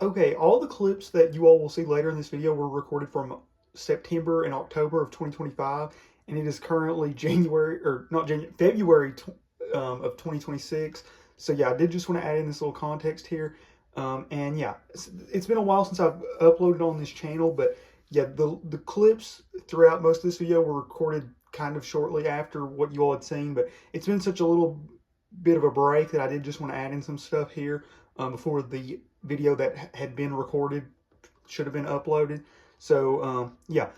Okay, all the clips that you all will see later in this video were recorded from September and October of 2025, and it is currently January, or not January, February of 2026. So yeah, I did just want to add in this little context here. And yeah, it's been a while since I've uploaded on this channel, but yeah, the clips throughout most of this video were recorded kind of shortly after what you all had seen, but it's been such a little bit of a break that I did just want to add in some stuff here before the video that had been recorded should have been uploaded. So yeah,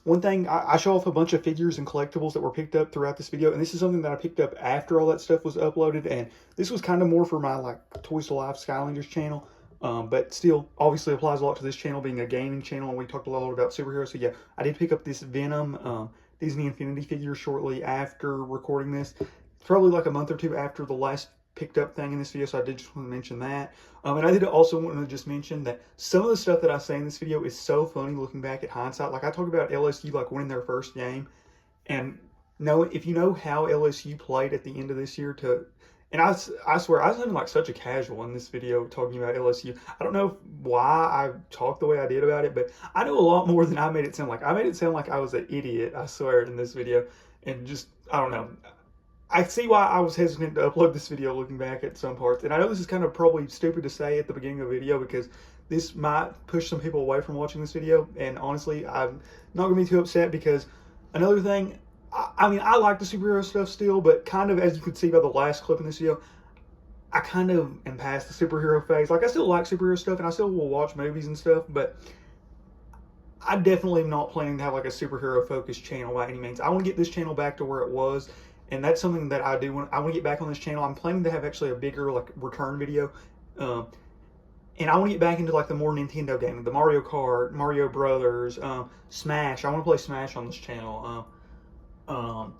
one thing, I show off a bunch of figures and collectibles that were picked up throughout this video, and this is something that I picked up after all that stuff was uploaded, and this was kind of more for my like Toys to Life Skylanders channel. But still, obviously applies a lot to this channel being a gaming channel, and we talked a lot about superheroes. So yeah, I did pick up this Venom Disney Infinity figure shortly after recording this. It's probably like a month or two after the last picked up thing in this video, so I did just want to mention that. And I did also want to just mention that some of the stuff that I say in this video is so funny looking back at hindsight. Like I talk about LSU like winning their first game, and if you know how LSU played at the end of this year to, and I swear I was sounding like such a casual in this video talking about LSU. I don't know why I talked the way I did about it, but I know a lot more than I made it sound like. I made it sound like I was an idiot, I swear, in this video, and just I don't know. I see why I was hesitant to upload this video looking back at some parts. And I know this is kind of probably stupid to say at the beginning of the video because this might push some people away from watching this video. And honestly, I'm not going to be too upset because another thing, I mean, I like the superhero stuff still, but kind of as you could see by the last clip in this video, I kind of am past the superhero phase. Like, I still like superhero stuff and I still will watch movies and stuff, but I definitely am not planning to have like a superhero focused channel by any means. I want to get this channel back to where it was, and that's something that I do. I want to get back on this channel. I'm planning to have actually a bigger like return video, and I want to get back into like the more Nintendo gaming, the Mario Kart, Mario Brothers, Smash. I want to play Smash on this channel.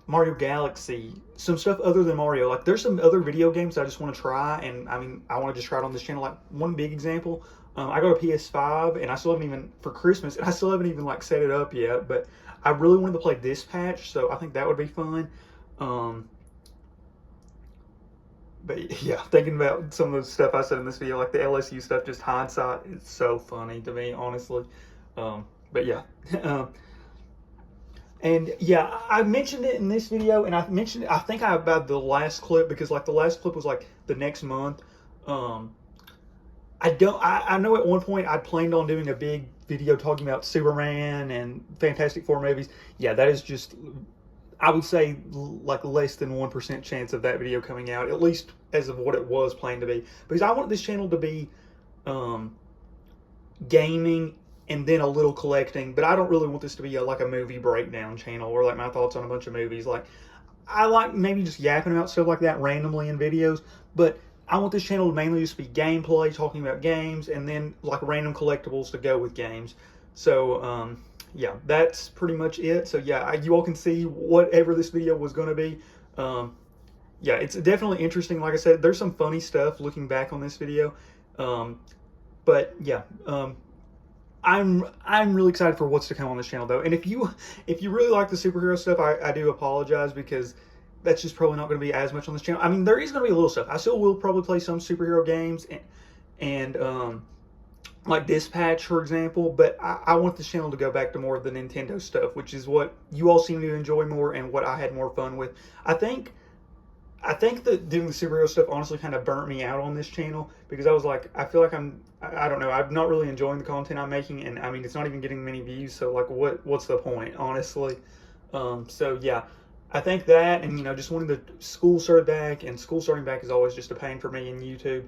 Mario Galaxy, some stuff other than Mario. Like there's some other video games I just want to try, and I mean I want to just try it on this channel. Like one big example, I got a PS5 and I still haven't even for Christmas, and I still haven't even like set it up yet. But I really wanted to play Dispatch, so I think that would be fun. Um, but yeah, thinking about some of the stuff I said in this video, like the LSU stuff, just hindsight, it's so funny to me, honestly. But yeah. And yeah, I mentioned it in this video, and I mentioned it, I think I about the last clip because like the last clip was like the next month. I know at one point I'd planned on doing a big video talking about Superman and Fantastic Four movies. Yeah, that is just, I would say like less than 1% chance of that video coming out, at least as of what it was planned to be, because I want this channel to be gaming and then a little collecting, but I don't really want this to be like a movie breakdown channel or like my thoughts on a bunch of movies. Like I like maybe just yapping about stuff like that randomly in videos, but I want this channel to mainly just be gameplay, talking about games, and then like random collectibles to go with games. So yeah, that's pretty much it. So yeah, you all can see whatever this video was going to be. Yeah, it's definitely interesting. Like I said, there's some funny stuff looking back on this video. But yeah, I'm really excited for what's to come on this channel though. And if you really like the superhero stuff, I do apologize because that's just probably not going to be as much on this channel. I mean, there is going to be a little stuff. I still will probably play some superhero games and like Dispatch, for example, but I want this channel to go back to more of the Nintendo stuff, which is what you all seem to enjoy more and what I had more fun with. I think that doing the superhero stuff honestly kind of burnt me out on this channel because I was like, I feel like I don't know, I'm not really enjoying the content I'm making, and I mean, it's not even getting many views, so like, what's the point, honestly? So yeah, I think that, and you know, just wanting the school started back, and school starting back is always just a pain for me in YouTube.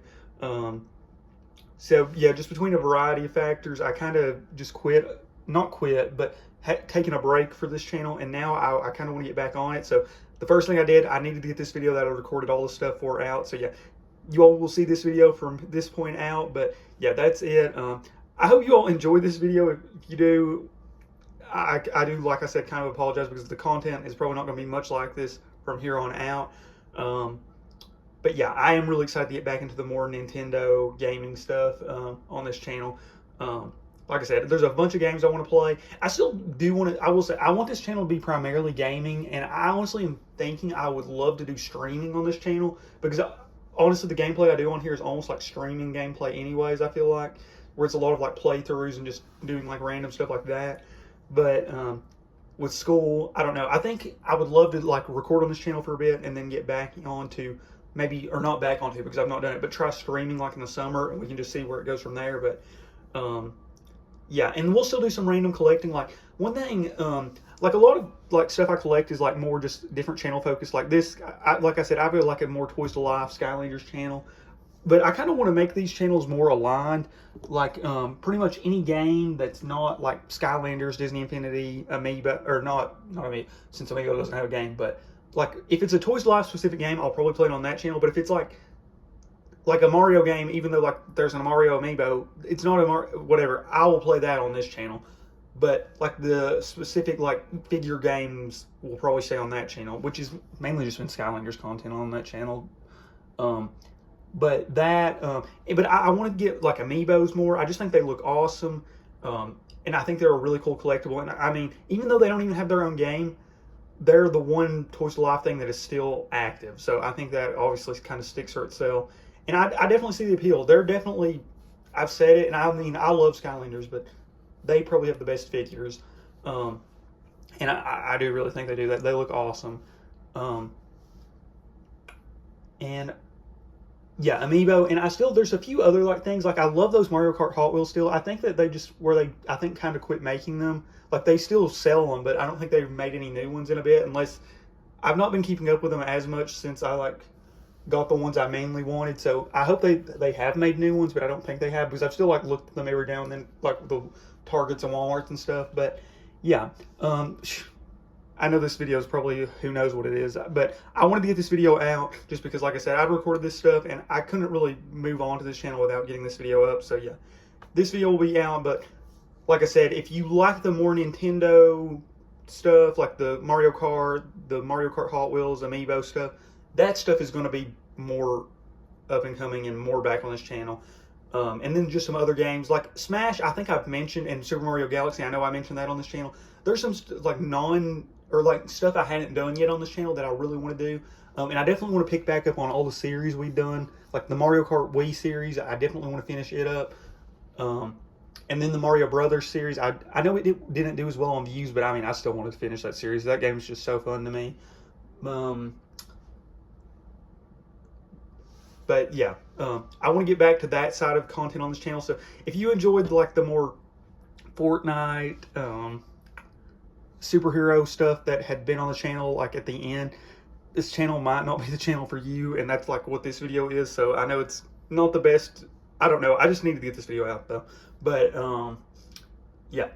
So yeah, just between a variety of factors, I kind of just not quit, but taking a break for this channel, and now I kind of want to get back on it. So the first thing I did, I needed to get this video that I recorded all the stuff for out. So yeah, you all will see this video from this point out, but yeah, that's it. I hope you all enjoyed this video. If you do, I do, like I said, kind of apologize because the content is probably not going to be much like this from here on out. But yeah, I am really excited to get back into the more Nintendo gaming stuff on this channel. Like I said, there's a bunch of games I want to play. I still do want to, I will say, I want this channel to be primarily gaming, and I honestly am thinking I would love to do streaming on this channel because honestly, the gameplay I do on here is almost like streaming gameplay anyways, I feel like, where it's a lot of like playthroughs and just doing like random stuff like that. But with school, I don't know. I think I would love to like record on this channel for a bit and then get back onto maybe, or not back onto because I've not done it, but try streaming like in the summer and we can just see where it goes from there. But yeah, and we'll still do some random collecting. Like one thing, like a lot of like stuff I collect is like more just different channel focus. Like this, like I said, I feel like a more Toys to Life Skylanders channel, but I kind of want to make these channels more aligned. Like pretty much any game that's not like Skylanders, Disney Infinity, Amiibo, or not Amiibo, since Amiibo doesn't have a game, but like if it's a Toys to Life specific game, I'll probably play it on that channel. But if it's like a Mario game, even though like there's a Mario amiibo, it's not a Mario, whatever, I will play that on this channel. But like the specific like figure games will probably stay on that channel, which is mainly just been Skylanders content on that channel. But that, but I want to get like amiibos more. I just think they look awesome, and I think they're a really cool collectible. And I mean, even though they don't even have their own game, they're the one Toys to Life thing that is still active. So I think that obviously kind of sticks for itself. And I definitely see the appeal. They're definitely, I've said it, and I mean, I love Skylanders, but they probably have the best figures. And I do really think they do that. They look awesome. And yeah, Amiibo, and there's a few other like things. Like I love those Mario Kart Hot Wheels still. I think that I think kind of quit making them. Like they still sell them, but I don't think they've made any new ones in a bit, unless I've not been keeping up with them as much since I like got the ones I mainly wanted. So I hope they have made new ones, but I don't think they have because I've still like looked at them every now and then, like the Targets and Walmarts and stuff. But yeah, I know this video is probably who knows what it is, but I wanted to get this video out just because, like I said, I recorded this stuff and I couldn't really move on to this channel without getting this video up. So yeah, this video will be out. But like I said, if you like the more Nintendo stuff, like the Mario Kart Hot Wheels, Amiibo stuff, that stuff is going to be more up and coming and more back on this channel. And then just some other games like Smash, I think I've mentioned, and Super Mario Galaxy, I know I mentioned that on this channel. There's some like like stuff I hadn't done yet on this channel that I really want to do. And I definitely want to pick back up on all the series we've done, like the Mario Kart Wii series. I definitely want to finish it up. And then the Mario Brothers series, I know it didn't do as well on views, but I mean, I still wanted to finish that series. That game is just so fun to me. But yeah, I want to get back to that side of content on this channel. So if you enjoyed like the more Fortnite, superhero stuff that had been on the channel, like at the end, this channel might not be the channel for you, and that's like what this video is. So I know it's not the best. I don't know. I just needed to get this video out though. But yeah,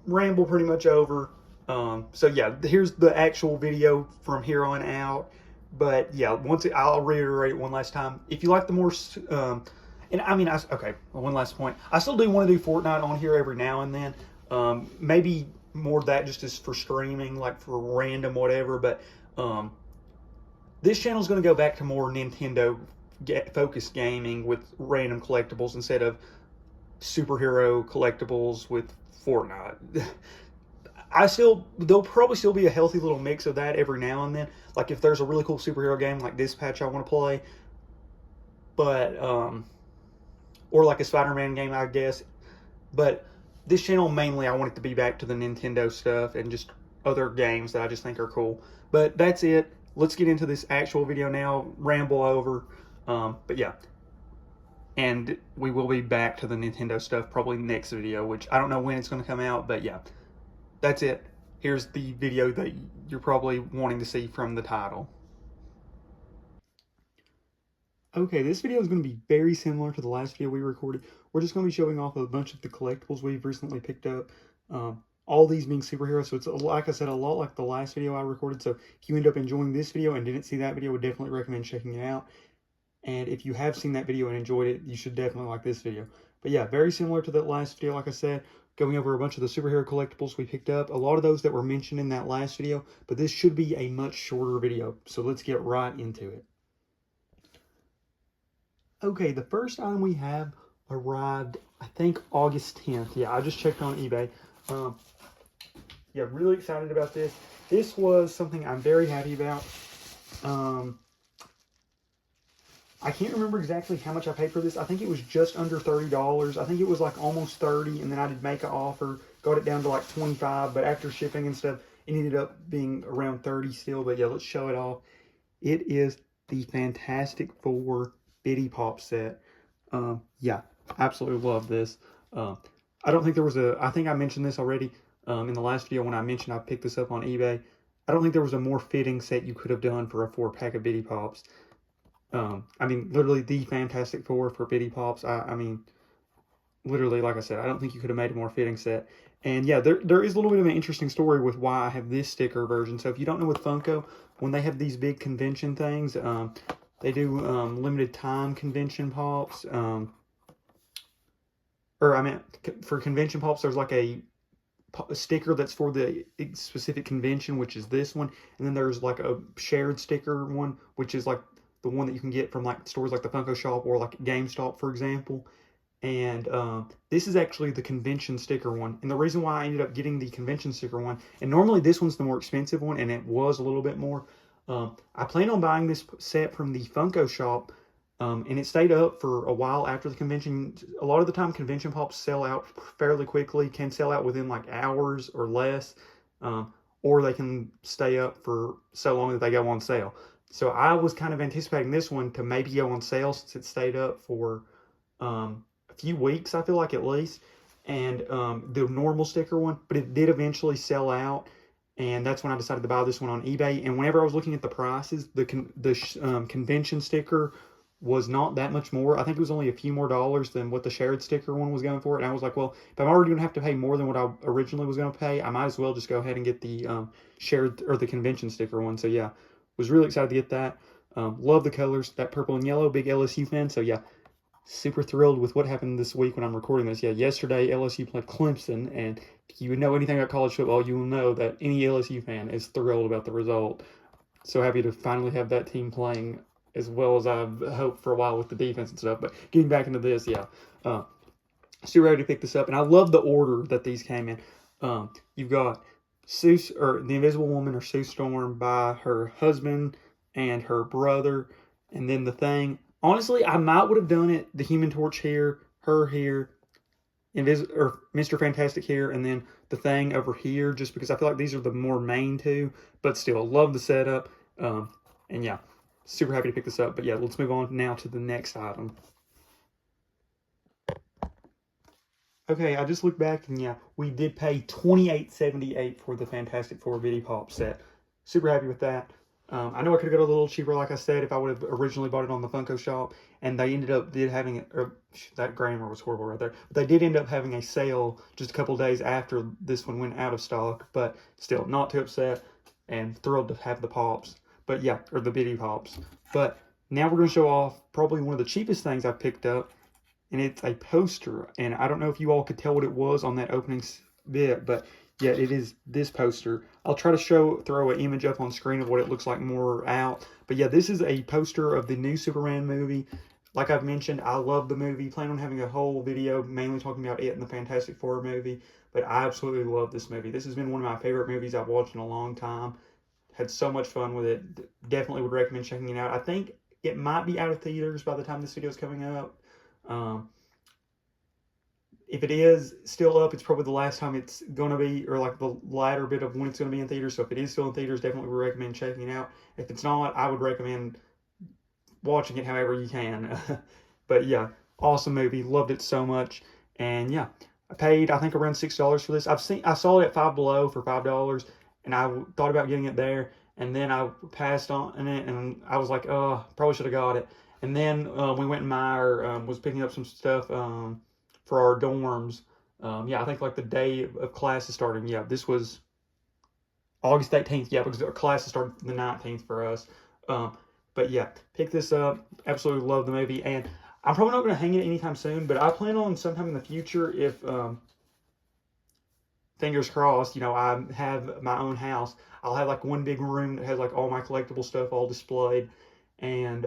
ramble pretty much over. So yeah, here's the actual video from here on out. But yeah, I'll reiterate one last time. If you like the more, and I mean, okay, one last point. I still do want to do Fortnite on here every now and then. Maybe more of that just as for streaming, like for random whatever. But this channel is going to go back to more Nintendo focused gaming with random collectibles instead of superhero collectibles with Fortnite. There'll probably still be a healthy little mix of that every now and then. Like if there's a really cool superhero game like Dispatch I want to play, but or like a Spider-Man game, I guess. But this channel mainly, I want it to be back to the Nintendo stuff and just other games that I just think are cool. But that's it. Let's get into this actual video now. Ramble over. But yeah. And we will be back to the Nintendo stuff probably next video, which I don't know when it's going to come out, but yeah. That's it. Here's the video that you're probably wanting to see from the title. Okay, this video is going to be very similar to the last video we recorded. We're just going to be showing off a bunch of the collectibles we've recently picked up. All these being superheroes, so it's, like I said, a lot like the last video I recorded. So if you end up enjoying this video and didn't see that video, I would definitely recommend checking it out. And if you have seen that video and enjoyed it, you should definitely like this video. But yeah, very similar to that last video, like I said, going over a bunch of the superhero collectibles we picked up. A lot of those that were mentioned in that last video, but this should be a much shorter video. So let's get right into it. Okay, the first item we have arrived, I think, August 10th. Yeah, I just checked on eBay. Yeah, really excited about this. This was something I'm very happy about. I can't remember exactly how much I paid for this. I think it was just under $30. I think it was like almost 30, and then I did make an offer, got it down to like 25, but after shipping and stuff, it ended up being around 30 still. But yeah, let's show it off. It is the Fantastic Four Bitty Pop set. Yeah, absolutely love this. I don't think there was I think I mentioned this already in the last video when I mentioned I picked this up on eBay. I don't think there was a more fitting set you could have done for a 4-pack of Bitty Pops. I mean, literally the Fantastic Four for Bitty Pops. I mean, literally, like I said, I don't think you could have made a more fitting set. And yeah, there is a little bit of an interesting story with why I have this sticker version. So if you don't know with Funko, when they have these big convention things, they do limited time convention pops. Or I mean, for convention pops, there's like a sticker that's for the specific convention, which is this one. And then there's like a shared sticker one, which is like the one that you can get from like stores like the Funko Shop or like GameStop, for example. And this is actually the convention sticker one. And the reason why I ended up getting the convention sticker one, and normally this one's the more expensive one, and it was a little bit more. I plan on buying this set from the Funko Shop, and it stayed up for a while after the convention. A lot of the time, convention pops sell out fairly quickly, can sell out within like hours or less, or they can stay up for so long that they go on sale. So I was kind of anticipating this one to maybe go on sale since it stayed up for a few weeks, I feel like at least, and the normal sticker one, but it did eventually sell out, and that's when I decided to buy this one on eBay. And whenever I was looking at the prices, the convention sticker was not that much more. I think it was only a few more dollars than what the shared sticker one was going for. And I was like, well, if I'm already going to have to pay more than what I originally was going to pay, I might as well just go ahead and get the shared or the convention sticker one. So yeah, was really excited to get that. Love the colors, that purple and yellow, big LSU fan. So yeah, super thrilled with what happened this week when I'm recording this. Yeah, yesterday LSU played Clemson, and if you know anything about college football, you will know that any LSU fan is thrilled about the result. So happy to finally have that team playing as well as I've hoped for a while with the defense and stuff. But getting back into this, yeah, super ready to pick this up, and I love the order that these came in. You've got Sue, or the Invisible Woman, or Sue Storm, by her husband and her brother, and then the Thing. Honestly, I might would have done it the Human Torch here, her here, or Mr. Fantastic here, and then the Thing over here, just because I feel like these are the more main two. But still, love the setup. And yeah, super happy to pick this up. But yeah, let's move on now to the next item. Okay, I just looked back, and yeah, we did pay $28.78 for the Fantastic Four Bitty Pop set. Super happy with that. I know I could have got a little cheaper, like I said, if I would have originally bought it on the Funko Shop, and they ended up having, that grammar was horrible right there, but they did end up having a sale just a couple days after this one went out of stock. But still, not too upset, and thrilled to have the Pops. But yeah, or the Bitty Pops. But now we're going to show off probably one of the cheapest things I picked up, and it's a poster. And I don't know if you all could tell what it was on that opening bit, but yeah, it is this poster. I'll try to throw an image up on screen of what it looks like more out. But yeah, this is a poster of the new Superman movie. Like I've mentioned, I love the movie. Plan on having a whole video mainly talking about it and the Fantastic Four movie. But I absolutely love this movie. This has been one of my favorite movies I've watched in a long time. Had so much fun with it. Definitely would recommend checking it out. I think it might be out of theaters by the time this video is coming out. If it is still up, it's probably the last time it's going to be, or like the latter bit of when it's going to be in theaters. So if it is still in theaters, definitely would recommend checking it out. If it's not, I would recommend watching it however you can. But yeah, awesome movie. Loved it so much. And yeah, I paid, I think, around $6 for this. I saw it at Five Below for $5, and I thought about getting it there. And then I passed on it, and I was like, oh, probably should have got it. And then we went in Meyer, was picking up some stuff for our dorms. Yeah, I think like the day of classes starting. Yeah, this was August 18th. Yeah, because our classes started the 19th for us. But yeah, pick this up. Absolutely love the movie. And I'm probably not going to hang it anytime soon, but I plan on sometime in the future, if fingers crossed, you know, I have my own house, I'll have like one big room that has like all my collectible stuff all displayed, and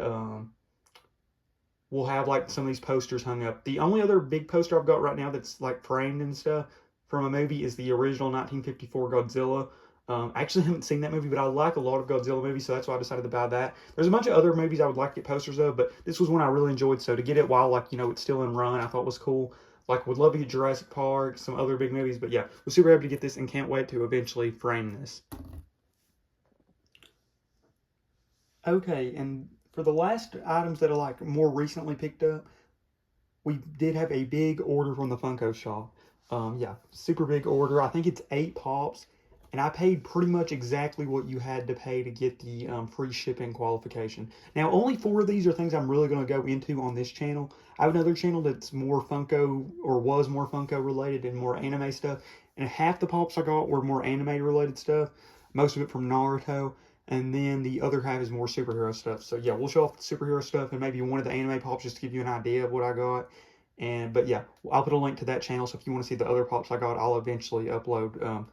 we'll have like some of these posters hung up. The only other big poster I've got right now that's like framed and stuff from a movie is the original 1954 Godzilla. I actually haven't seen that movie, but I like a lot of Godzilla movies, so that's why I decided to buy that. There's a bunch of other movies I would like to get posters of, but this was one I really enjoyed, so to get it while, like, it's still in run, I thought was cool. Like, would love to get Jurassic Park, some other big movies, but yeah, we're super happy to get this and can't wait to eventually frame this. Okay, and for the last items that are, like, more recently picked up, we did have a big order from the Funko shop. Yeah, super big order. I think it's 8 pops, and I paid pretty much exactly what you had to pay to get the free shipping qualification. Now, only 4 of these are things I'm really going to go into on this channel. I have another channel that's more Funko, or was more Funko related and more anime stuff, and half the pops I got were more anime related stuff, most of it from Naruto, and then the other half is more superhero stuff. So yeah, we'll show off the superhero stuff and maybe one of the anime pops just to give you an idea of what I got. But yeah, I'll put a link to that channel, so if you want to see the other pops I got, I'll eventually upload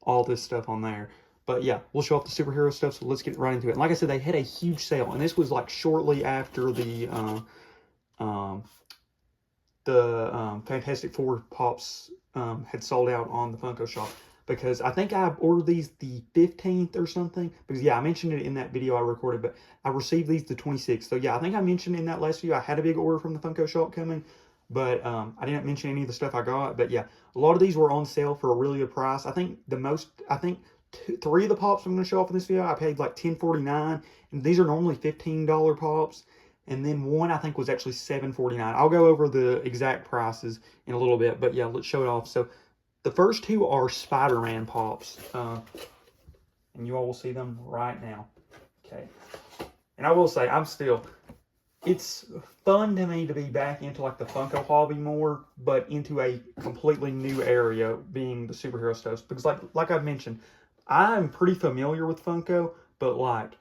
all this stuff on there. But yeah, we'll show off the superhero stuff, so let's get right into it. And like I said, they had a huge sale, and this was like shortly after the Fantastic Four pops had sold out on the Funko shop. Because I think I ordered these the 15th or something. Because yeah, I mentioned it in that video I recorded, but I received these the 26th. So yeah, I think I mentioned in that last video I had a big order from the Funko shop coming. But I didn't mention any of the stuff I got. But yeah, a lot of these were on sale for a really good price. I think 3 of the pops I'm going to show off in this video, I paid like $10.49. And these are normally $15 pops. And then one I think was actually $7.49. I'll go over the exact prices in a little bit. But yeah, let's show it off. So the first 2 are Spider-Man pops. And you all will see them right now. Okay. And I will say, it's fun to me to be back into like the Funko hobby more, but into a completely new area, being the superhero stuff. Because like I've mentioned, I'm pretty familiar with Funko, but like,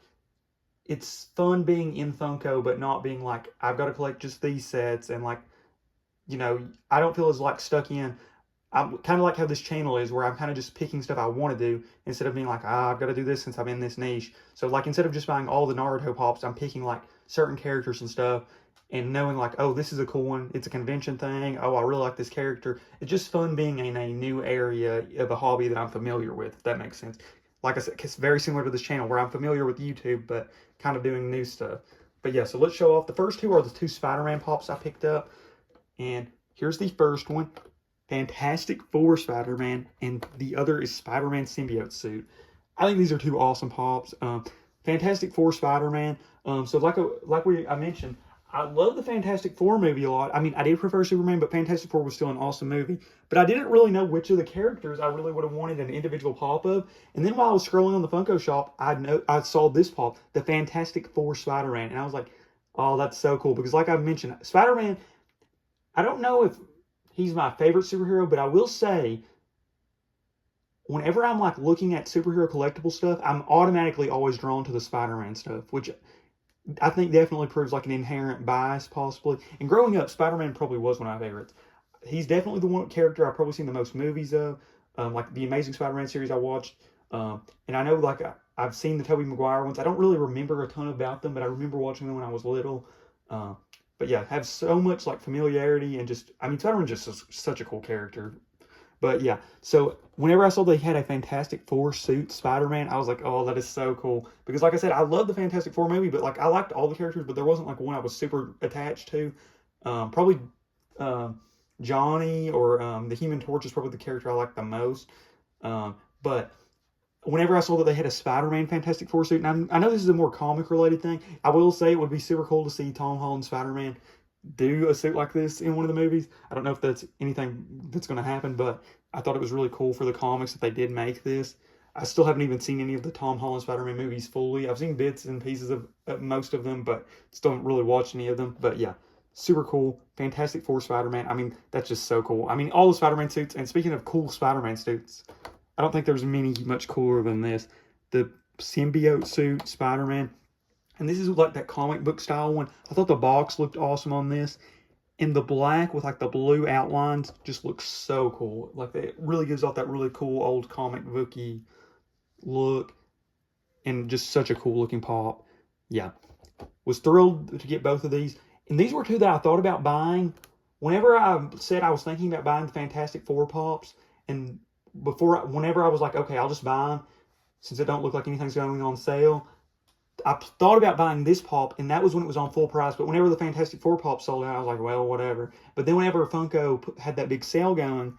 it's fun being in Funko, but not being like, I've got to collect just these sets, and like, I don't feel as like stuck in. I'm kind of like how this channel is, where I'm kind of just picking stuff I want to do instead of being like, I've got to do this since I'm in this niche. So like, instead of just buying all the Naruto pops, I'm picking like certain characters and stuff, and knowing like, oh, this is a cool one. It's a convention thing. Oh, I really like this character. It's just fun being in a new area of a hobby that I'm familiar with, if that makes sense. Like I said, it's very similar to this channel where I'm familiar with YouTube, but kind of doing new stuff. But yeah, so let's show off. The first 2 are the 2 Spider-Man pops I picked up. And here's the first one. Fantastic Four Spider-Man, and the other is Spider-Man symbiote suit. I think these are 2 awesome pops. Fantastic Four Spider-Man. So I mentioned, I love the Fantastic Four movie a lot. I mean, I did prefer Superman, but Fantastic Four was still an awesome movie. But I didn't really know which of the characters I really would have wanted an individual pop of. And then while I was scrolling on the Funko shop, I saw this pop, the Fantastic Four Spider-Man, and I was like, oh, that's so cool. Because like I mentioned, Spider-Man, I don't know if he's my favorite superhero, but I will say, whenever I'm like looking at superhero collectible stuff, I'm automatically always drawn to the Spider-Man stuff, which I think definitely proves like an inherent bias, possibly. And growing up, Spider-Man probably was one of my favorites. He's definitely the one character I've probably seen the most movies of, like the Amazing Spider-Man series I watched. And I know like I've seen the Tobey Maguire ones. I don't really remember a ton about them, but I remember watching them when I was little. But yeah, have so much like familiarity, and just, I mean, Spider-Man just such a cool character. But yeah, so whenever I saw they had a Fantastic Four suit Spider-Man, I was like, oh, that is so cool. Because like I said, I love the Fantastic Four movie, but like I liked all the characters, but there wasn't like one I was super attached to. Probably Johnny, or the Human Torch is probably the character I like the most. But whenever I saw that they had a Spider-Man Fantastic Four suit, and I know this is a more comic-related thing, I will say it would be super cool to see Tom Holland Spider-Man do a suit like this in one of the movies. I don't know if that's anything that's going to happen, but I thought it was really cool for the comics that they did make this. I still haven't even seen any of the Tom Holland Spider-Man movies fully. I've seen bits and pieces of most of them, but still haven't really watched any of them. But yeah, super cool. Fantastic Four Spider-Man. I mean, that's just so cool. I mean, all the Spider-Man suits, and speaking of cool Spider-Man suits, I don't think there's many much cooler than this. The symbiote suit Spider-Man. And this is like that comic book style one. I thought the box looked awesome on this. And the black with like the blue outlines just looks so cool. Like, it really gives off that really cool old comic booky look. And just such a cool looking pop. Yeah. Was thrilled to get both of these. And these were 2 that I thought about buying. Whenever I said I was thinking about buying the Fantastic Four pops, and whenever I was like, okay, I'll just buy them, since it don't look like anything's going on sale, I thought about buying this pop, and that was when it was on full price. But whenever the Fantastic Four pop sold out, I was like, well, whatever. But then whenever Funko had that big sale going,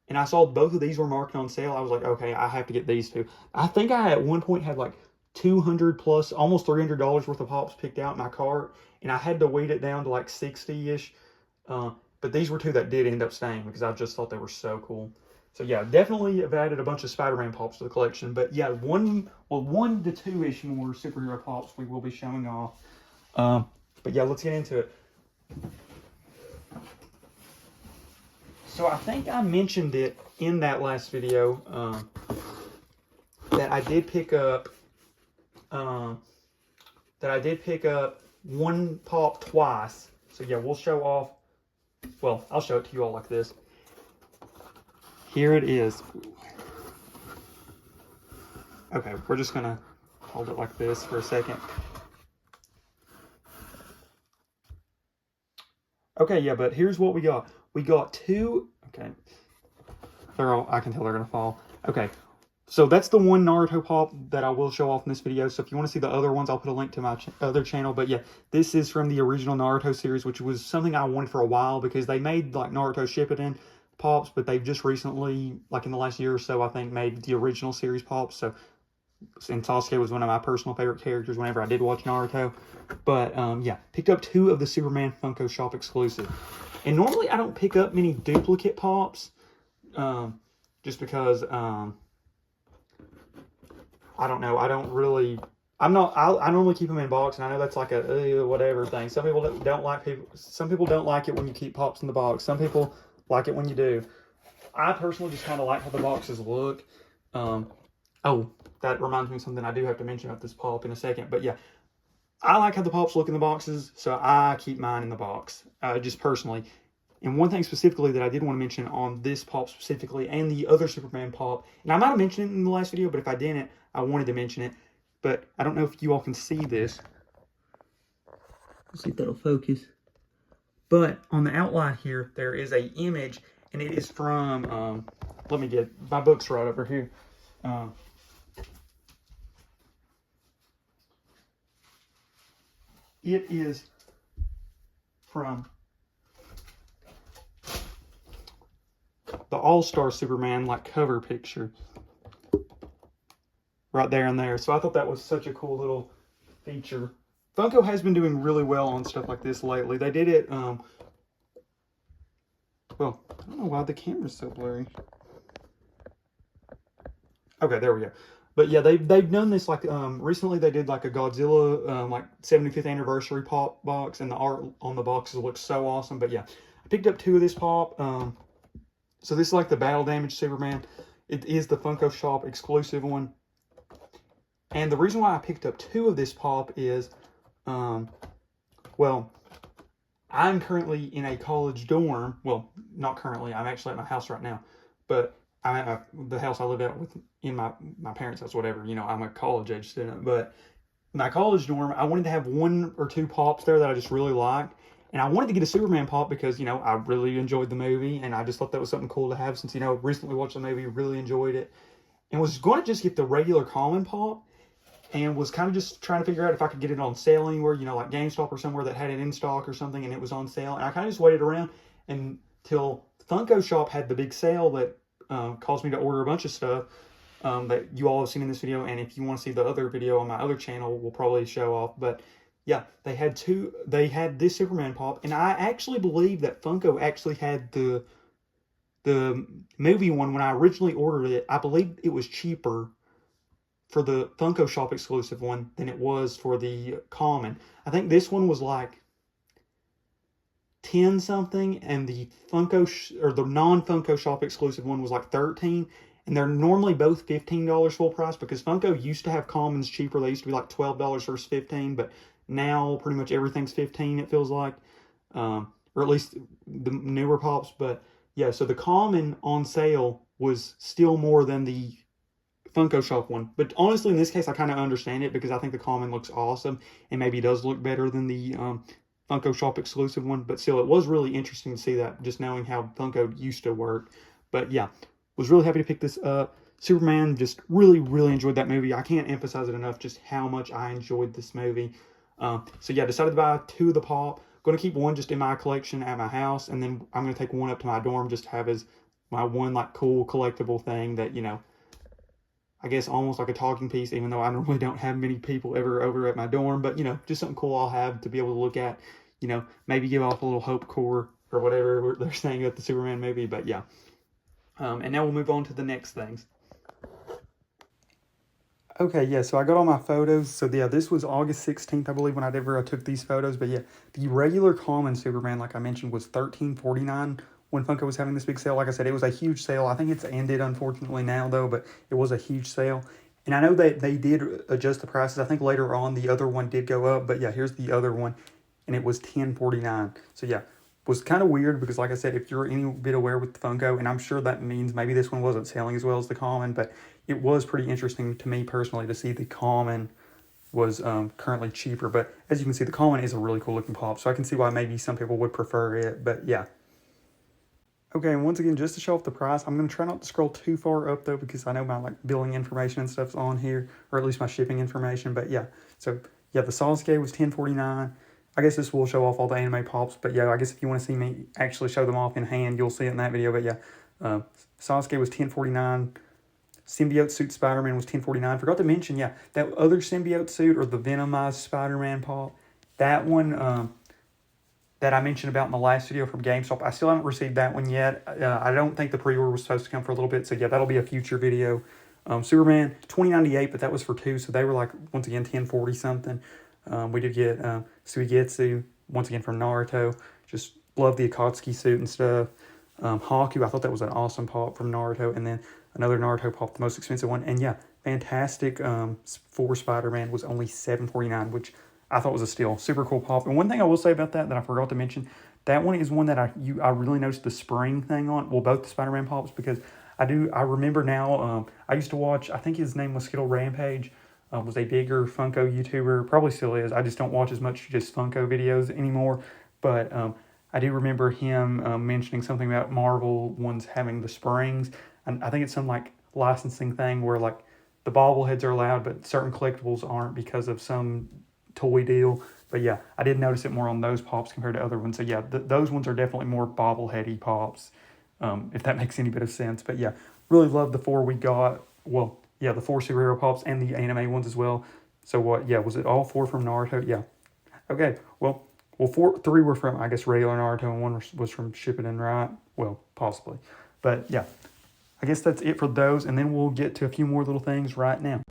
and I saw both of these were marked on sale, I was like, okay, I have to get these two. I think I at one point had like 200 plus, almost $300 worth of pops picked out in my cart, and I had to weed it down to like 60-ish. But these were two that did end up staying because I just thought they were so cool. So yeah, definitely have added a bunch of Spider-Man pops to the collection. But yeah, one to two-ish more superhero pops we will be showing off. But yeah, let's get into it. So I think I mentioned it in that last video that I did pick up one pop twice. So yeah, we'll show off. Well, I'll show it to you all like this. Here it is. Okay, we're just gonna hold it like this for a second. Okay, yeah, but here's what we got. We got two. Okay, I can tell they're gonna fall. Okay, so that's the one Naruto pop that I will show off in this video. So if you want to see the other ones, I'll put a link to my other channel. But yeah, this is from the original Naruto series, which was something I wanted for a while because they made like Naruto Shippuden pops, but they've just recently, like in the last year or so, I think, made the original series pops. So, and Sasuke was one of my personal favorite characters whenever I did watch Naruto. But yeah, picked up two of the Superman Funko Shop exclusive. And normally I don't pick up many duplicate pops, just because I don't know. I normally keep them in box, and I know that's like a whatever thing. Some people don't like it when you keep pops in the box. Some people like it when you do. I personally just kind of like how the boxes look. Oh, that reminds me of something I do have to mention about this pop in a second. But yeah, I like how the pops look in the boxes, so I keep mine in the box, just personally. And one thing specifically that I did want to mention on this pop specifically, and the other Superman pop, and I might have mentioned it in the last video, but if I didn't, I wanted to mention it. But I don't know if you all can see this. Let's see if that'll focus. But on the outline here, there is a image, and it is from, let me get, my book's right over here. It is from the All-Star Superman, like, cover picture. Right there and there. So I thought that was such a cool little feature. Funko has been doing really well on stuff like this lately. They did it, well, I don't know why the camera's so blurry. Okay, there we go. But yeah, they've done this, like, recently they did like a Godzilla, like 75th anniversary pop box, and the art on the boxes looks so awesome. But yeah, I picked up two of this pop. So this is like the Battle Damage Superman. It is the Funko Shop exclusive one. And the reason why I picked up two of this pop is, well, I'm currently in a college dorm. Well, not currently. I'm actually at my house right now. But I'm at the house I live at in my parents' house, whatever. You know, I'm a college-age student. But my college dorm, I wanted to have one or two pops there that I just really liked. And I wanted to get a Superman pop because, you know, I really enjoyed the movie. And I just thought that was something cool to have since, you know, recently watched the movie, really enjoyed it. And was going to just get the regular common pop. And was kind of just trying to figure out if I could get it on sale anywhere, you know, like GameStop or somewhere that had it in stock or something, and it was on sale. And I kind of just waited around until Funko Shop had the big sale that caused me to order a bunch of stuff that you all have seen in this video. And if you want to see the other video on my other channel, we'll probably show off. But yeah, they had this Superman pop, and I actually believe that Funko actually had the movie one when I originally ordered it. I believe it was cheaper for the Funko Shop exclusive one than it was for the common. I think this one was like 10 something, and the the non-Funko Shop exclusive one was like 13. And they're normally both $15 full price because Funko used to have commons cheaper. They used to be like $12 versus 15, but now pretty much everything's 15, it feels like, or at least the newer pops. But yeah, so the common on sale was still more than the Funko Shop one. But honestly, in this case, I kind of understand it because I think the common looks awesome and maybe does look better than the Funko Shop exclusive one. But still, it was really interesting to see that, just knowing how Funko used to work. But yeah, was really happy to pick this up. Superman, just really, really enjoyed that movie. I can't emphasize it enough just how much I enjoyed this movie. So yeah, decided to buy 2 of the pop. Going to keep one just in my collection at my house, and then I'm going to take one up to my dorm just to have as my one like cool collectible thing that, you know, I guess almost like a talking piece, even though I normally don't have many people ever over at my dorm, but, you know, just something cool I'll have to be able to look at, you know, maybe give off a little hope core or whatever they're saying at the Superman movie, but yeah. And now we'll move on to the next things. Okay, yeah, so I got all my photos. So yeah, this was August 16th, I believe, when I took these photos. But yeah, the regular common Superman, like I mentioned, was $13.49 when Funko was having this big sale. Like I said, it was a huge sale. I think it's ended, unfortunately, now, though, but it was a huge sale. And I know that they did adjust the prices. I think later on the other one did go up. But yeah, here's the other one, and it was $10.49. So yeah, was kind of weird because, like I said, if you're any bit aware with Funko, and I'm sure that means maybe this one wasn't selling as well as the common, but it was pretty interesting to me personally to see the common was currently cheaper. But as you can see, the common is a really cool looking pop, so I can see why maybe some people would prefer it. But yeah. Okay, and once again, just to show off the price, I'm going to try not to scroll too far up, though, because I know my like billing information and stuff's on here, or at least my shipping information. But yeah, so yeah, the Sasuke was $10.49. I guess this will show off all the anime pops, but yeah, I guess if you want to see me actually show them off in hand, you'll see it in that video. But yeah, Sasuke was $10.49. Symbiote suit Spider-Man was $10.49. Forgot to mention, yeah, that other symbiote suit or the Venomized Spider-Man pop, that one that I mentioned about in the last video from GameStop, I still haven't received that one yet. I don't think the pre-order was supposed to come for a little bit, so yeah, that'll be a future video. Superman, $20.98, but that was for 2, so they were like, once again, $10.40 something. We did get Suigetsu, once again from Naruto. Just love the Akatsuki suit and stuff. Haku, I thought that was an awesome pop from Naruto. And then another Naruto pop, the most expensive one. And yeah, Fantastic for Spider-Man was only $7.49, which I thought was a steal. Super cool pop. And one thing I will say about that I forgot to mention, that one is one that I really noticed the spring thing on. Well, both the Spider-Man pops, because I remember now, I used to watch, I think his name was Skittle Rampage, was a bigger Funko YouTuber, probably still is. I just don't watch as much just Funko videos anymore. But I do remember him mentioning something about Marvel ones having the springs. And I think it's some like licensing thing where like the bobbleheads are allowed, but certain collectibles aren't because of some toy deal. But yeah, I did notice it more on those pops compared to other ones. So yeah, those ones are definitely more bobbleheady pops, if that makes any bit of sense. But yeah, really love the 4 we got. Well, yeah, the 4 superhero pops and the anime ones as well. So what? Yeah, was it all 4 from Naruto? Yeah. Okay. Well, 3 were from, I guess, regular Naruto, and 1 was from Shippuden, right? Well, possibly. But yeah, I guess that's it for those, and then we'll get to a few more little things right now.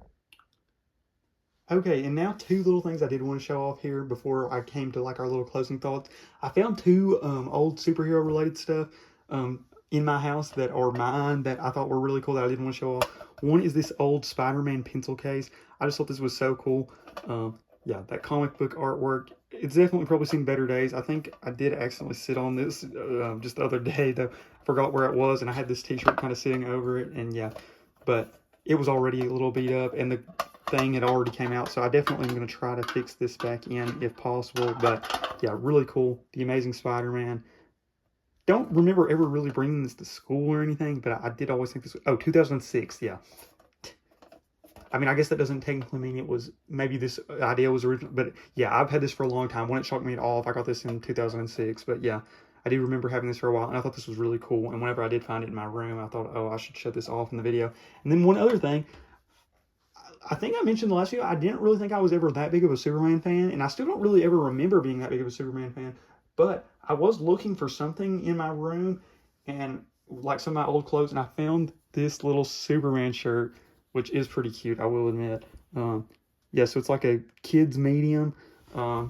Okay, and now 2 little things I did want to show off here before I came to like our little closing thoughts. I found 2 old superhero related stuff in my house that are mine that I thought were really cool that I didn't want to show off. One is this old Spider-Man pencil case. I just thought this was so cool. Yeah, that comic book artwork. It's definitely probably seen better days. I think I did accidentally sit on this just the other day, though. I forgot where it was, and I had this t-shirt kind of sitting over it, and yeah. But it was already a little beat up, and the thing had already came out, so I definitely am going to try to fix this back in if possible. But yeah, really cool. The Amazing Spider-Man. Don't remember ever really bringing this to school or anything, but I did always think this was, oh, 2006, yeah. I mean, I guess that doesn't technically mean it was, maybe this idea was original, but yeah, I've had this for a long time. Wouldn't shock me at all if I got this in 2006, but yeah, I do remember having this for a while, and I thought this was really cool, and whenever I did find it in my room, I thought, oh, I should show this off in the video. And then one other thing, I think I mentioned the last video, I didn't really think I was ever that big of a Superman fan, and I still don't really ever remember being that big of a Superman fan, but I was looking for something in my room, and like some of my old clothes, and I found this little Superman shirt, which is pretty cute, I will admit. Yeah, so it's like a kid's medium. I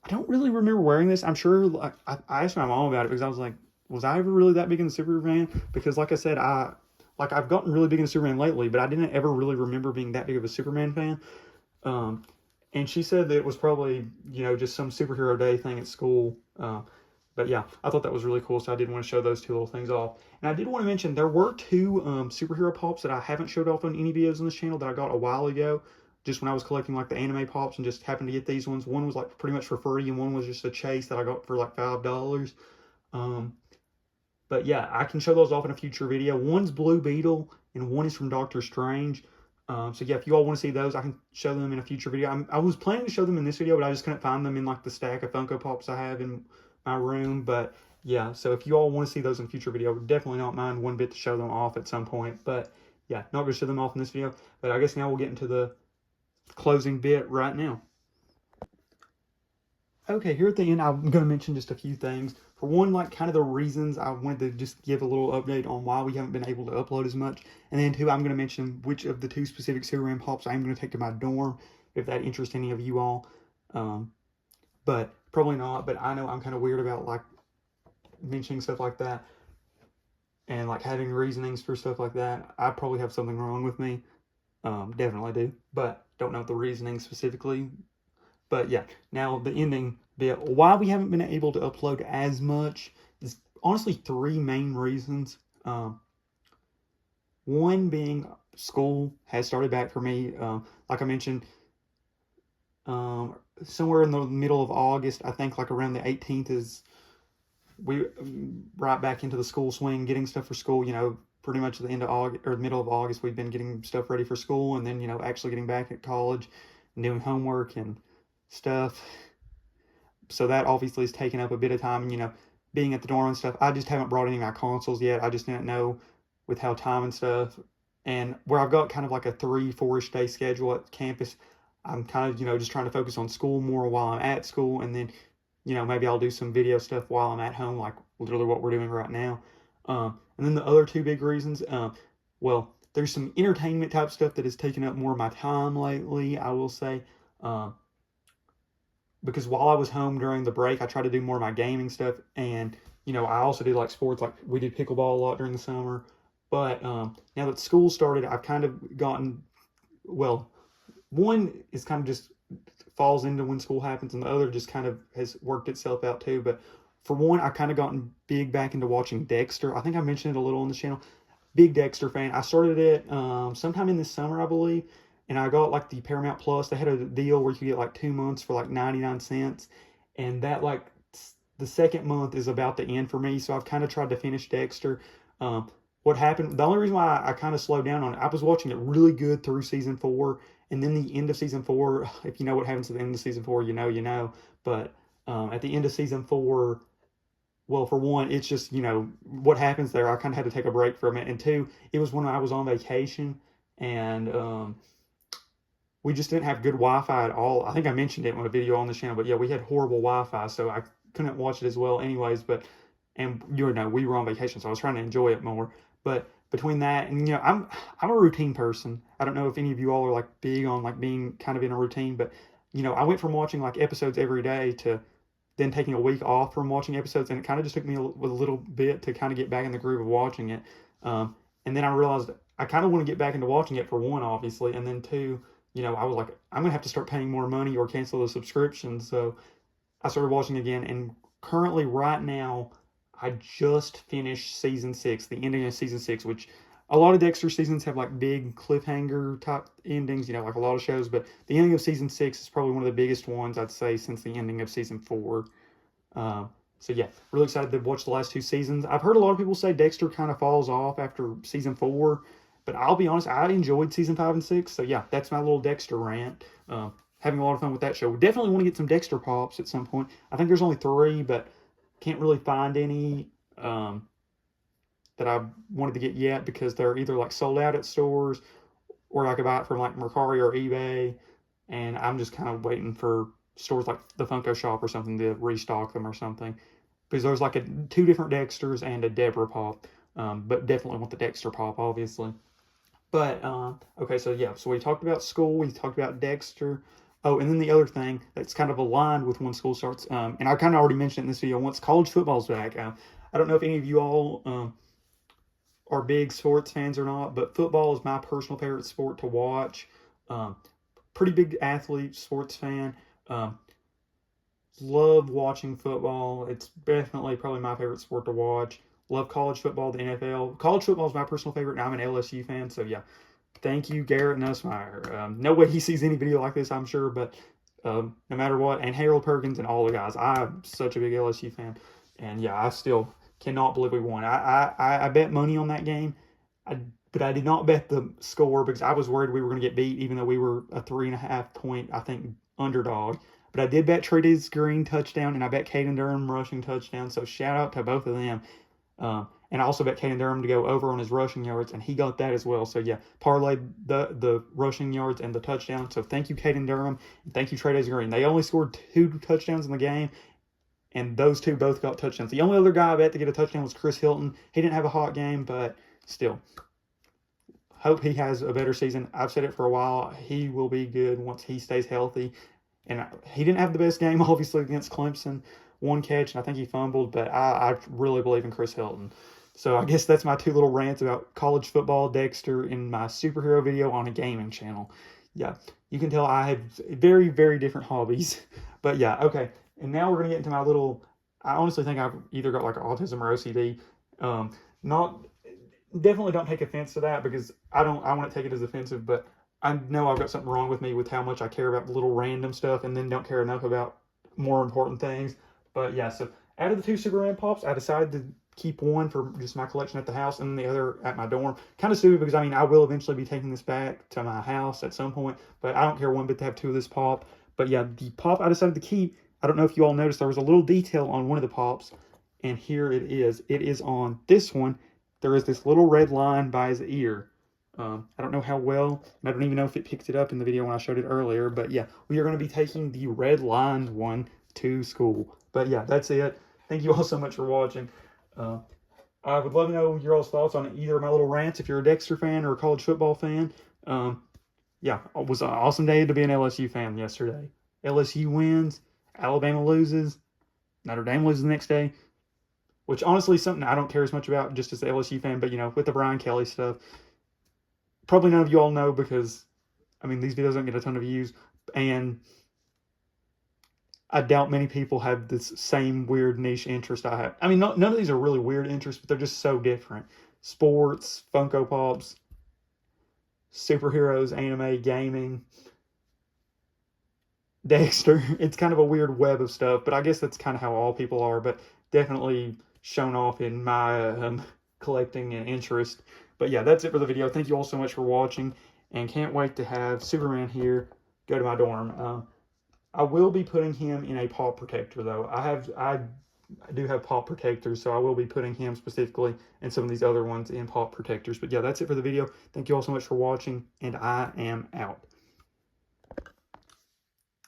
don't really remember wearing this. I'm sure, like, I asked my mom about it because I was like, was I ever really that big in the Superman? Because like I said, I've gotten really big into Superman lately, but I didn't ever really remember being that big of a Superman fan. And she said that it was probably, you know, just some superhero day thing at school. But yeah, I thought that was really cool, so I did want to show those 2 little things off. And I did want to mention, there were 2 superhero pops that I haven't showed off on any videos on this channel that I got a while ago, just when I was collecting like the anime pops and just happened to get these ones. One was like pretty much for free, and one was just a chase that I got for like $5. But yeah, I can show those off in a future video. One's Blue Beetle and one is from Doctor Strange. So yeah, if you all want to see those, I can show them in a future video. I was planning to show them in this video, but I just couldn't find them in like the stack of Funko Pops I have in my room. But yeah, so if you all want to see those in a future video, I would definitely not mind one bit to show them off at some point. But yeah, not going to show them off in this video. But I guess now we'll get into the closing bit right now. Okay, here at the end, I'm going to mention just a few things. For one, like kind of the reasons I wanted to just give a little update on why we haven't been able to upload as much. And then two, I'm going to mention which of the two specific Superman Pops I'm going to take to my dorm, if that interests any of you all. But probably not, but I know I'm kind of weird about like mentioning stuff like that. And like having reasonings for stuff like that. I probably have something wrong with me. Definitely do. But don't know the reasoning specifically. But yeah, now the ending bit. Why we haven't been able to upload as much is honestly three main reasons. One being school has started back for me. Like I mentioned, somewhere in the middle of August, I think like around the 18th is we right back into the school swing, getting stuff for school. You know, pretty much at the end of August or middle of August, we've been getting stuff ready for school, and then you know actually getting back at college and doing homework and stuff. So that obviously is taking up a bit of time, and you know, being at the dorm and stuff. I just haven't brought any of my consoles yet. I just didn't know with how time and stuff, and where I've got kind of like a 3-4ish day schedule at campus. I'm kind of, you know, just trying to focus on school more while I'm at school, and then, you know, maybe I'll do some video stuff while I'm at home, like literally what we're doing right now. And then the other two big reasons, well, there's some entertainment type stuff that has taken up more of my time lately, I will say. Because while I was home during the break, I tried to do more of my gaming stuff, and you know, I also did like sports, like we did pickleball a lot during the summer. But now that school started, I've kind of gotten, well, one is kind of just falls into when school happens, and the other just kind of has worked itself out too. But for one, I kind of gotten big back into watching Dexter. I think I mentioned it a little on the channel. Big Dexter fan. I started it sometime in this summer, I believe, and I got like the Paramount Plus. They had a deal where you could get like 2 months for like 99 cents, and that like the second month is about to end for me. So I've kind of tried to finish Dexter. What happened? The only reason why I kind of slowed down on it, I was watching it really good through season 4, and then the end of season 4. If you know what happens at the end of season 4, you know, you know. But at the end of season 4, well, for one, it's just, you know, what happens there. I kind of had to take a break from it, and two, it was when I was on vacation, and we just didn't have good Wi-Fi at all. I think I mentioned it in a video on the channel, but yeah, we had horrible Wi-Fi, so I couldn't watch it as well anyways. But, and you know, we were on vacation, so I was trying to enjoy it more. But between that and, you know, I'm a routine person. I don't know if any of you all are like big on like being kind of in a routine, but you know, I went from watching like episodes every day to then taking a week off from watching episodes, and it kind of just took me a little bit to kind of get back in the groove of watching it. And then I realized I kind of want to get back into watching it, for one, obviously, and then two, you know, I was like, I'm gonna have to start paying more money or cancel the subscription. So I started watching again, and currently right now I just finished season 6, the ending of season 6, which a lot of Dexter seasons have like big cliffhanger type endings, you know, like a lot of shows, but the ending of season 6 is probably one of the biggest ones, I'd say, since the ending of season 4. So yeah, really excited to watch the last 2 seasons. I've heard a lot of people say Dexter kind of falls off after season 4, but I'll be honest, I enjoyed season 5 and 6. So yeah, that's my little Dexter rant. Having a lot of fun with that show. We definitely want to get some Dexter Pops at some point. I think there's only 3, but can't really find any that I wanted to get yet, because they're either like sold out at stores, or I could buy it from like Mercari or eBay, and I'm just kind of waiting for stores like the Funko Shop or something to restock them or something, because there's like 2 different Dexters and a Deborah Pop, but definitely want the Dexter Pop, obviously. But okay, so yeah, so we talked about school, we talked about Dexter. Oh, and then the other thing that's kind of aligned with when school starts, and I kind of already mentioned it in this video, once college football's back. I don't know if any of you all are big sports fans or not, but football is my personal favorite sport to watch. Pretty big athlete, sports fan. Love watching football. It's definitely probably my favorite sport to watch. Love college football, the NFL. College football is my personal favorite, and I'm an LSU fan, so yeah. Thank you, Garrett Nussmeier. No way he sees any video like this, I'm sure, but no matter what, and Harold Perkins and all the guys, I'm such a big LSU fan, and yeah, I still Cannot believe we won. I bet money on that game. But I did not bet the score because I was worried we were going to get beat, even though we were a 3.5 point, I think, underdog. But I did bet Treaty's Green touchdown, and I bet Caden Durham rushing touchdown. So shout out to both of them. And I also bet Caden Durham to go over on his rushing yards, and he got that as well. So yeah, parlayed the rushing yards and the touchdown. So thank you, Caden Durham, and thank you, Treaty's Green. They only scored 2 touchdowns in the game, and those 2 both got touchdowns. The only other guy I bet to get a touchdown was Chris Hilton. He didn't have a hot game, but still. Hope he has a better season. I've said it for a while. He will be good once he stays healthy. And he didn't have the best game, obviously, against Clemson. 1 catch, and I think he fumbled, but I really believe in Chris Hilton. So I guess that's my 2 little rants about college football, Dexter, in my superhero video on a gaming channel. Yeah, you can tell I have very, very different hobbies. But yeah, okay. And now we're going to get into my little, I honestly think I've either got like autism or OCD. Definitely don't take offense to that because I wouldn't take it as offensive, but I know I've got something wrong with me with how much I care about the little random stuff and then don't care enough about more important things. But yeah, so out of the 2 Superman Pops, I decided to keep one for just my collection at the house and the other at my dorm. Kind of stupid because, I mean, I will eventually be taking this back to my house at some point, but I don't care one bit to have 2 of this Pop. But yeah, the Pop I decided to keep, I don't know if you all noticed, there was a little detail on one of the Pops, and here it is. It is on this one. There is this little red line by his ear. I don't know how well, and I don't even know if it picked it up in the video when I showed it earlier, but yeah, we are going to be taking the red lined one to school. But yeah, that's it. Thank you all so much for watching. I would love to know your all's thoughts on either of my little rants if you're a Dexter fan or a college football fan. Yeah, it was an awesome day to be an LSU fan yesterday. LSU wins, Alabama loses, Notre Dame loses the next day, which honestly is something I don't care as much about just as an LSU fan, but you know, with the Brian Kelly stuff, probably none of you all know because, I mean, these videos don't get a ton of views, and I doubt many people have this same weird niche interest I have. I mean, none of these are really weird interests, but they're just so different. Sports, Funko Pops, superheroes, anime, gaming, Dexter. It's kind of a weird web of stuff, but I guess that's kind of how all people are, but definitely shown off in my collecting and interest. But yeah, that's it for the video. Thank you all so much for watching, and can't wait to have Superman here go to my dorm. I will be putting him in a paw protector, though. I do have paw protectors, so I will be putting him specifically and some of these other ones in paw protectors. But yeah, that's it for the video. Thank you all so much for watching, and I am out.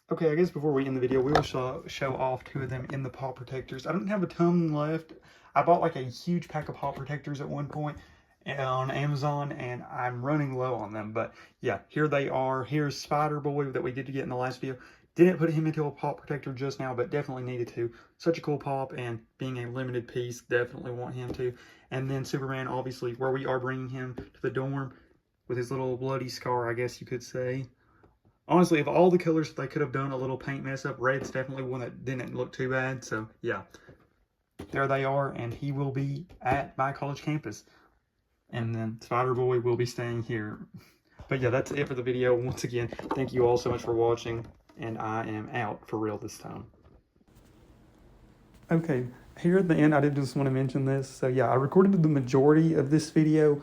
Okay, I guess before we end the video, we will show off 2 of them in the paw protectors. I don't have a ton left. I bought like a huge pack of paw protectors at one point on Amazon, and I'm running low on them. But yeah, here they are. Here's Spider Boy that we did get in the last video. Didn't put him into a pop protector just now, but definitely needed to. Such a cool pop, and being a limited piece, definitely want him to. And then Superman, obviously, where we are bringing him to the dorm with his little bloody scar, I guess you could say. Honestly, of all the colors they could have done a little paint mess up, red's definitely one that didn't look too bad. So, yeah. There they are, and he will be at my college campus. And then Spider Boy will be staying here. But yeah, that's it for the video. Once again, thank you all so much for watching. And I am out for real this time. Okay, here at the end, I did just want to mention this. So yeah, I recorded the majority of this video,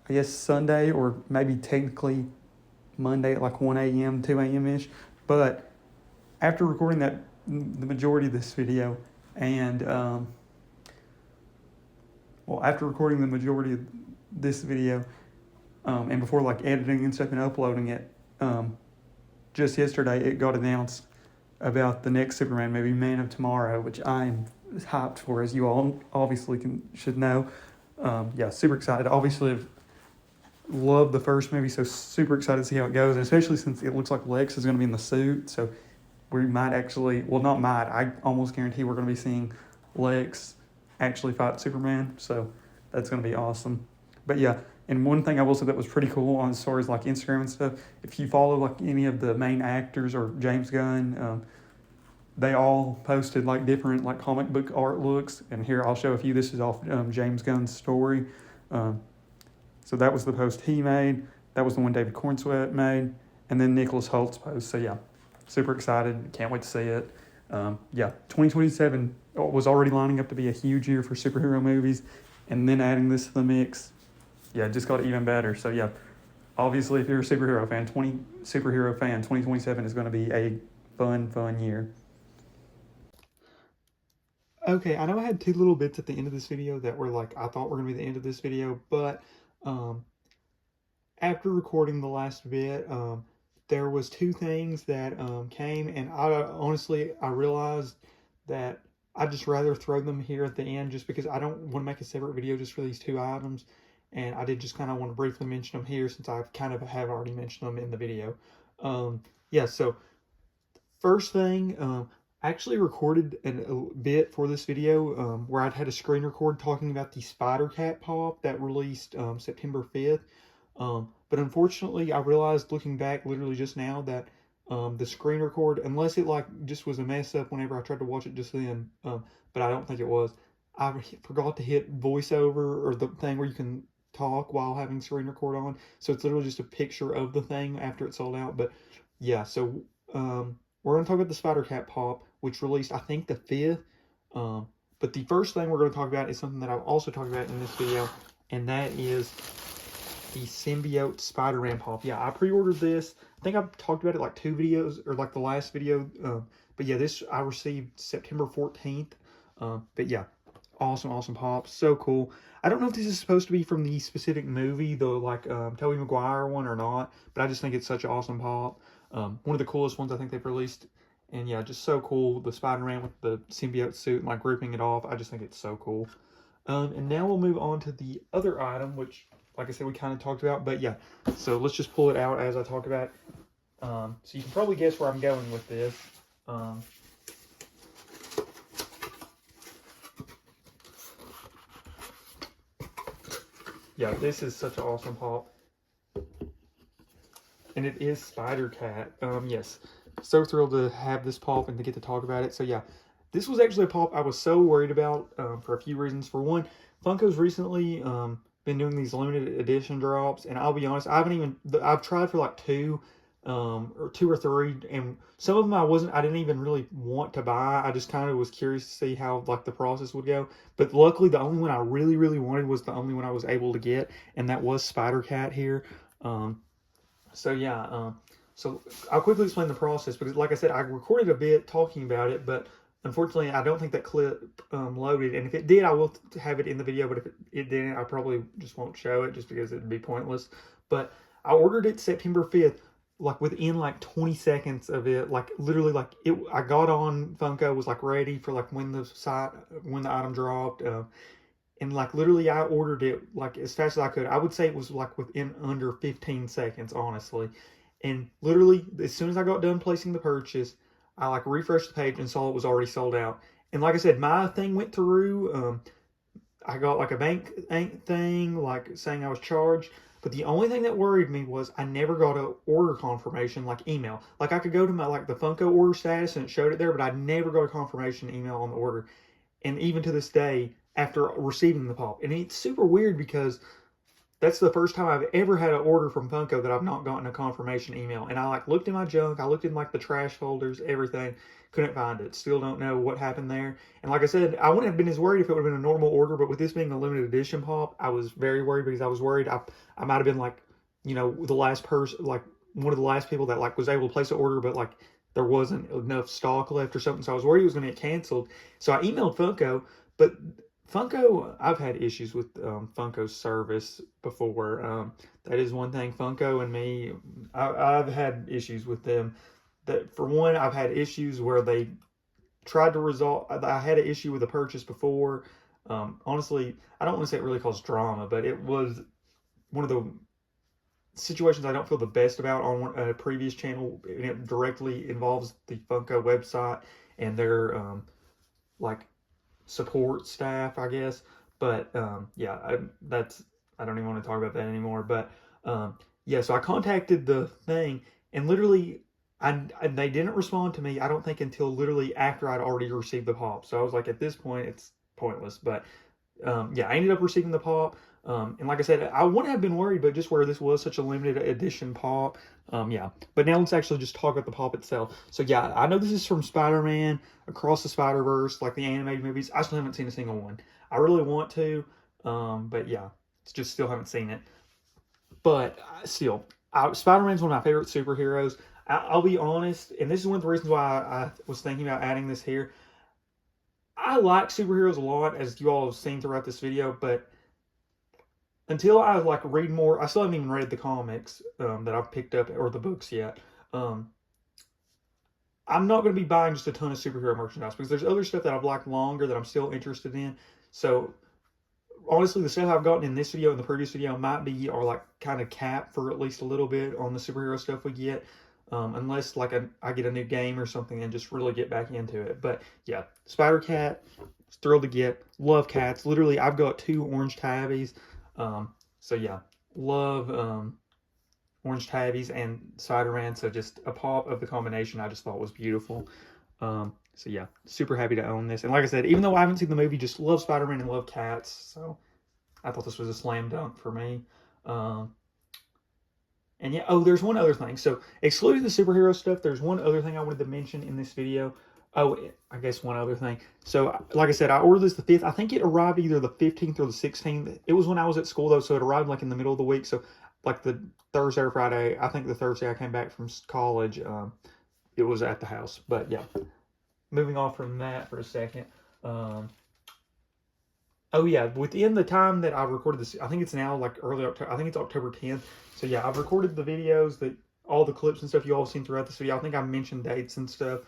I guess Sunday, or maybe technically Monday at like 1 a.m., 2 a.m.-ish. But after recording the majority of this video, and after recording the majority of this video, and before like editing and stuff and uploading it, just yesterday, it got announced about the next Superman movie, Man of Tomorrow, which I'm hyped for, as you all obviously should know. Yeah, super excited. Obviously, I've loved the first movie, so super excited to see how it goes, and especially since it looks like Lex is going to be in the suit, so we might actually, well, not might, I almost guarantee we're going to be seeing Lex actually fight Superman, so that's going to be awesome. But yeah, and one thing I will say that was pretty cool on as far as like Instagram and stuff, if you follow like any of the main actors or James Gunn, they all posted like different like comic book art looks. And here I'll show a few. This is off James Gunn's story. So that was the post he made. That was the one David Cornsweet made. And then Nicholas Holt's post. So yeah, super excited. Can't wait to see it. Yeah, 2027 was already lining up to be a huge year for superhero movies, and then adding this to the mix, yeah, it just got even better. So yeah, obviously, if you're a superhero fan, 2027 is going to be a fun year. Okay, I know I had two little bits at the end of this video that were like I thought were going to be the end of this video, but um, after recording the last bit, there was two things that came, and I realized that I'd just rather throw them here at the end just because I don't want to make a separate video just for these two items, and I did just kind of want to briefly mention them here since I kind of have already mentioned them in the video. Yeah, so first thing, I actually recorded a bit for this video where I'd had a screen record talking about the Spider Cat pop that released September 5th. But unfortunately, I realized looking back literally just now that the screen record, unless it like just was a mess up whenever I tried to watch it just then, but I don't think it was, I forgot to hit voiceover or the thing where you can talk while having screen record on. So it's literally just a picture of the thing after it's sold out. But yeah, so we're going to talk about the Spider Cat pop, which released, I think, the 5th. But the first thing we're going to talk about is something that I've also talked about in this video, and that is the Symbiote Spider-Man pop. Yeah, I pre-ordered this. I think I've talked about it like 2 videos, or like the last video. But yeah, this I received September 14th. But yeah, awesome pop. So cool. I don't know if this is supposed to be from the specific movie, the like Tobey Maguire one or not, but I just think it's such an awesome pop. One of the coolest ones I think they've released. And yeah, just so cool. The Spider-Man with the symbiote suit and like ripping it off. I just think it's so cool. And now we'll move on to the other item, which, like I said, we kind of talked about. But yeah, so let's just pull it out as I talk about it. So you can probably guess where I'm going with this. Yeah, this is such an awesome pop. And it is Spider Cat. Yes, so thrilled to have this pop and to get to talk about it. So yeah, this was actually a pop I was so worried about for a few reasons. For one, Funko's recently been doing these limited edition drops, and I'll be honest, I've tried for like two or 3, and some of them I didn't even really want to buy. I just kind of was curious to see how like the process would go. But luckily, the only one I really wanted was the only one I was able to get, and that was Spider Cat here. So yeah, so I'll quickly explain the process because, like I said, I recorded a bit talking about it, but unfortunately, I don't think that clip loaded. And if it did, I will have it in the video. But if it didn't, I probably just won't show it just because it'd be pointless. But I ordered it September 5th, like within like 20 seconds of it, like literally like it. I got on Funko, was like ready for like when the item dropped. And like literally I ordered it like as fast as I could. I would say it was like within under 15 seconds, honestly. And literally as soon as I got done placing the purchase, I like refreshed the page and saw it was already sold out. And like I said, my thing went through. I got like a bank thing like saying I was charged. But the only thing that worried me was I never got a order confirmation like email. Like I could go to my like the Funko order status and it showed it there, but I never got a confirmation email on the order. And even to this day, after receiving the pop, and it's super weird because that's the first time I've ever had an order from Funko that I've not gotten a confirmation email. And I like looked in my junk, I looked in like the trash folders, everything, couldn't find it. Still don't know what happened there. And like I said, I wouldn't have been as worried if it would have been a normal order, but with this being a limited edition pop, I was very worried because I was worried I might have been like, the last person, like one of the last people that like was able to place an order, but like there wasn't enough stock left or something. So I was worried it was going to get canceled. So I emailed Funko, but Funko, I've had issues with Funko's service before. That is one thing. Funko and me, I've had issues with them. That for one, I've had issues where they tried to resolve. I had an issue with a purchase before. Honestly, I don't want to say it really caused drama, but it was one of the situations I don't feel the best about on a previous channel, and it directly involves the Funko website and their like support staff, I guess. But yeah, I don't even want to talk about that anymore. But yeah, so I contacted the thing, and literally, they didn't respond to me. I don't think until literally after I'd already received the pop. So I was like, at this point, it's pointless. But yeah, I ended up receiving the pop. And like I said, I wouldn't have been worried, but just where this was such a limited edition pop, yeah. But now let's actually just talk about the pop itself. So yeah, I know this is from Spider-Man Across the Spider-Verse, like the animated movies. I still haven't seen a single one. I really want to, but yeah, it's just still haven't seen it. But still, Spider-Man's one of my favorite superheroes. I'll be honest, and this is one of the reasons why I was thinking about adding this here. I like superheroes a lot, as you all have seen throughout this video, but until I like read more, I still haven't even read the comics that I've picked up or the books yet. Um, I'm not going to be buying just a ton of superhero merchandise because there's other stuff that I've liked longer that I'm still interested in. So honestly, the stuff I've gotten in this video and the previous video might be are like kind of capped for at least a little bit on the superhero stuff we get. Unless like I get a new game or something and just really get back into it. But yeah, Spider-Cat, thrilled to get. Love cats. Literally, I've got 2 orange tabbies. So yeah, love orange tabbies and Spider-Man. So just a pop of the combination I just thought was beautiful. So yeah, super happy to own this. And like I said, even though I haven't seen the movie, just love Spider-Man and love cats. So I thought this was a slam dunk for me. And yeah, oh, there's one other thing. So excluding the superhero stuff, there's one other thing I wanted to mention in this video. Oh, I guess one other thing. So like I said, I ordered this the 5th. I think it arrived either the 15th or the 16th. It was when I was at school though, so it arrived like in the middle of the week. So like the Thursday or Friday, I think the Thursday I came back from college, it was at the house. But yeah, moving on from that for a second. Oh yeah, within the time that I recorded this, I think it's now like early October. I think it's October 10th. So yeah, I've recorded the videos, that all the clips and stuff you all have seen throughout this video. I think I mentioned dates and stuff.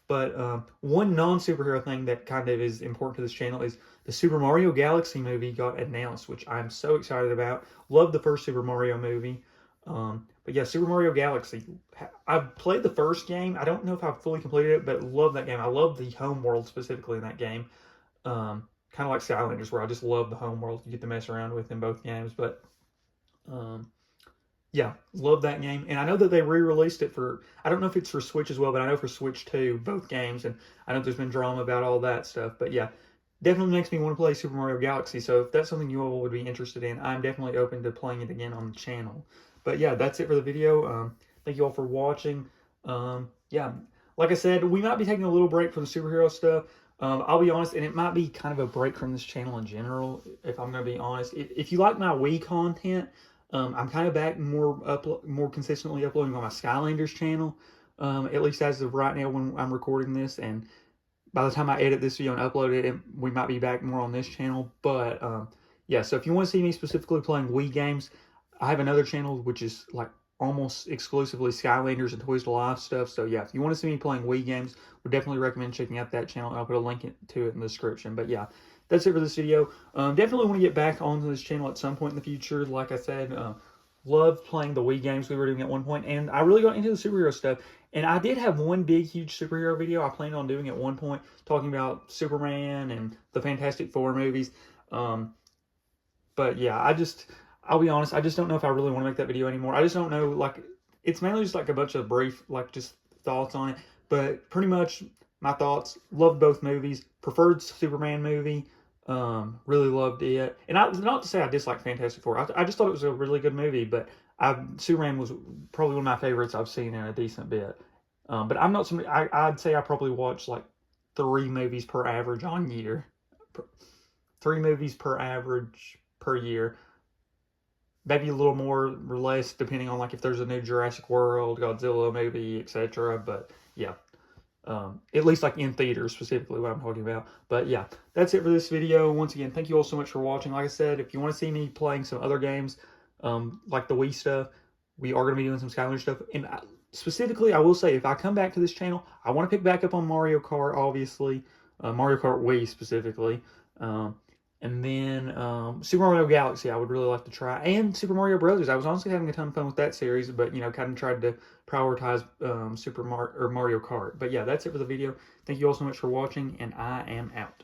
But one non-superhero thing that kind of is important to this channel is the Super Mario Galaxy movie got announced, which I'm so excited about. Love the first Super Mario movie. But yeah, Super Mario Galaxy. I've played the first game. I don't know if I've fully completed it, but love that game. I love the home world specifically in that game. Kind of like Skylanders, where I just love the home world you get to mess around with in both games. But yeah, love that game. And I know that they re-released it for, I don't know if it's for Switch as well, but I know for Switch 2, both games. And I know there's been drama about all that stuff. But yeah, definitely makes me want to play Super Mario Galaxy. So if that's something you all would be interested in, I'm definitely open to playing it again on the channel. But yeah, that's it for the video. Thank you all for watching. Yeah, like I said, we might be taking a little break from the superhero stuff. I'll be honest, and it might be kind of a break from this channel in general, if I'm going to be honest. If you like my Wii content, I'm kind of back more consistently uploading on my Skylanders channel, at least as of right now when I'm recording this. And by the time I edit this video and upload it, we might be back more on this channel. But yeah, so if you want to see me specifically playing Wii games, I have another channel which is like almost exclusively Skylanders and Toys to Life stuff. So yeah, if you want to see me playing Wii games, would definitely recommend checking out that channel. I'll put a link to it in the description. But yeah, that's it for this video. Definitely want to get back onto this channel at some point in the future. Like I said, love playing the Wii games we were doing at one point, and I really got into the superhero stuff. And I did have one big, huge superhero video I planned on doing at one point, talking about Superman and the Fantastic Four movies. But yeah, I'll be honest, I just don't know if I really want to make that video anymore. I just don't know, like, it's mainly just like a bunch of brief, like, just thoughts on it. But pretty much my thoughts, loved both movies, preferred Superman movie, really loved it. And not to say I dislike Fantastic Four, I just thought it was a really good movie, but Superman was probably one of my favorites I've seen in a decent bit. But I'm not somebody, I'd say I probably watch like 3 movies per average on year. 3 movies per average per year. Maybe a little more or less depending on like if there's a new Jurassic World, Godzilla movie, etc. But yeah, at least like in theaters specifically what I'm talking about. But yeah, that's it for this video. Once again, thank you all so much for watching. Like I said, if you want to see me playing some other games, like the Wii stuff, we are going to be doing some Skylander stuff. And specifically, I will say, if I come back to this channel, I want to pick back up on Mario Kart, obviously. Mario Kart Wii specifically. And then Super Mario Galaxy, I would really like to try. And Super Mario Brothers. I was honestly having a ton of fun with that series, but, you know, kind of tried to prioritize Mario Kart. But yeah, that's it for the video. Thank you all so much for watching, and I am out.